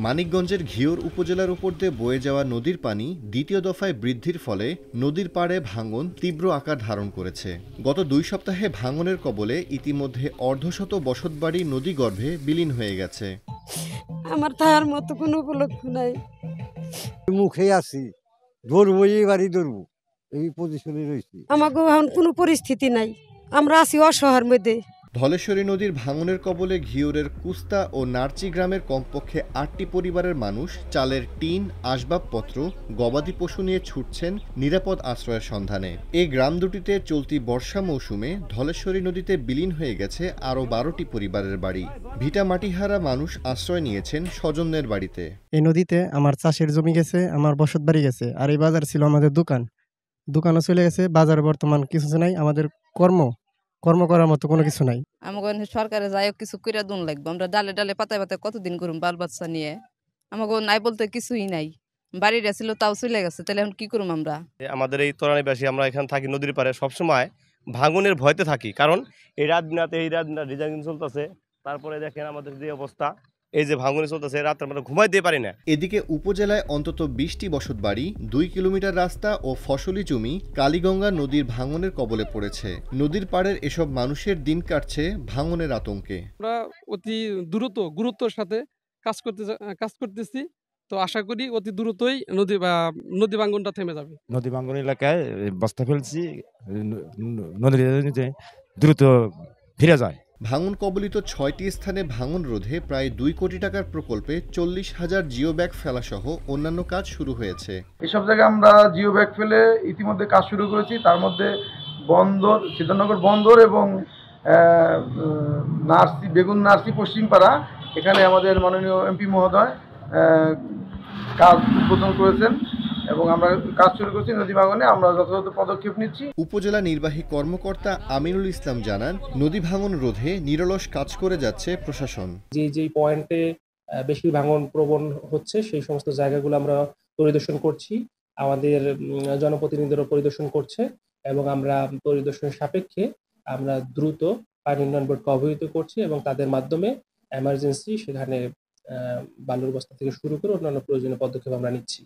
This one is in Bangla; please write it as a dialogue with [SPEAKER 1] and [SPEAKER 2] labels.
[SPEAKER 1] মানিকগঞ্জের ঘিওর উপজেলার উপর দিয়ে বয়ে যাওয়া নদীর পানি দ্বিতীয় দফায় বৃদ্ধির ফলে নদীর পাড়ে ভাঙন তীব্র আকার ধারণ করেছে। গত ২ সপ্তাহে ভাঙনের কবলে ইতিমধ্যে অর্ধশত বসতবাড়ি নদীগর্ভে বিলীন হয়ে গেছে।
[SPEAKER 2] আমার থাকার মতো কোনো উপলক্ষ নাই।
[SPEAKER 3] মুখে আছি, ধরবো এই বাড়ি ধরবো, এই পজিশনে রয়েছি।
[SPEAKER 2] আমাকে এখন কোনো পরিস্থিতি নাই, আমরা আছি অসহায়ের মধ্যে।
[SPEAKER 1] ধলেশ্বরী নদীর ভাঙনের কবলে ঘিওরের কুস্তা ও নার্চি গ্রামের কমপক্ষে ৮টি পরিবারের মানুষ চালের টিন, আসবাবপত্র, গবাদি পশু নিয়ে ছুটছেন নিরাপদ আশ্রয়ের সন্ধানে। এই গ্রাম দুটিতে চলতি বর্ষা মৌসুমে ধলেশ্বরী নদীতে বিলীন হয়ে গেছে আরও ১২টি পরিবারের বাড়ি। ভিটা মাটিহারা মানুষ আশ্রয় নিয়েছেন স্বজনদের বাড়িতে।
[SPEAKER 4] এই নদীতে আমার চাষের জমি গেছে, আমার বসত বাড়ি গেছে, আর এই বাজার ছিল আমাদের দোকানও চলে গেছে। বাজারে বর্তমান কিছু নাই, আমাদের কর্ম করার মতো কোনো কিছু নাই।
[SPEAKER 5] আমাকে সরকারে যাই হোক কিছু কইরা দুন লাগবে, আমরা ডালে ডালে পাতায় পাতায় কতদিন করুম বাল বাচ্চা নিয়ে, আমাকে নাই বলতে কিছুই নাই। বাড়িটা ছিল তাও চলে গেছে, তাহলে এখন কি করুম আমরা?
[SPEAKER 6] আমাদের এই তরানীবাসী আমরা এখানে থাকি নদীর পাড়ে, সবসময় ভাঙনের ভয়তে থাকি, কারণ এই রাত ডিজাইন চলতেছে। তারপরে দেখেন আমাদের যে অবস্থা, এই যে ভাঙনে চলতেছে, রাত্রে আমরা ঘুমাই দিয়ে পারি না।
[SPEAKER 1] এদিকে উপজেলায় অন্তত ২০টি বসতবাড়ি, ২ কিলোমিটার রাস্তা ও ফসলি জমি কালীগঙ্গা নদীর ভাঙনের কবলে পড়েছে। নদীর পাড়ের এসব মানুষের দিন কাটছে ভাঙনের আতঙ্কে।
[SPEAKER 7] আমরা অতি গুরুত্বর সাথে কাজ করতেছি। তো আশা করি অতি দ্রুতই নদী ভাঙনটা থেমে যাবে।
[SPEAKER 8] নদী ভাঙন এলাকায় বস্তা ফেলছি, নদীর দ্রুত ফিরে যায়।
[SPEAKER 1] ভাঙন কবলিত ৬টি স্থানে ভাঙন রোধে প্রায় ২ কোটি টাকার প্রকল্পে ৪০,০০০ জিও ব্যাগ ফেলাসহ অন্যান্য কাজ শুরু হয়েছে।
[SPEAKER 9] এসব জায়গায় আমরা জিও ব্যাগ ফেলে ইতিমধ্যে কাজ শুরু করেছি। তার মধ্যে বন্দর, সিদ্ধার্থনগর বন্দর এবং বেগুন নার্সি পশ্চিমপাড়া, এখানে আমাদের মাননীয় এমপি মহোদয় কাজ উদ্বোধন করেছেন এবং আমরা কাজ শুরু করছি। নদী ভাঙনে আমরা যথাযথ পদক্ষেপ নিচ্ছি।
[SPEAKER 1] উপজেলা নির্বাহী কর্মকর্তা আমিনুল ইসলাম জানান, নদী ভাঙন রোধে নিরলস কাজ করে যাচ্ছে প্রশাসন।
[SPEAKER 10] যে পয়েন্টে বেশি ভাঙন প্রবণ হচ্ছে সেই সমস্ত জায়গাগুলো আমরা পরিদর্শন করছি, আমাদের জনপ্রতিনিধিরা পরিদর্শন করছে এবং আমরা পরিদর্শনের সাপেক্ষে আমরা দ্রুত পানি উন্নয়ন বোর্ডকে অবহিত করছি এবং তাদের মাধ্যমে এমার্জেন্সি সেখানে বালুর বস্তা থেকে শুরু করে অন্যান্য প্রয়োজনীয় পদক্ষেপ আমরা নিচ্ছি।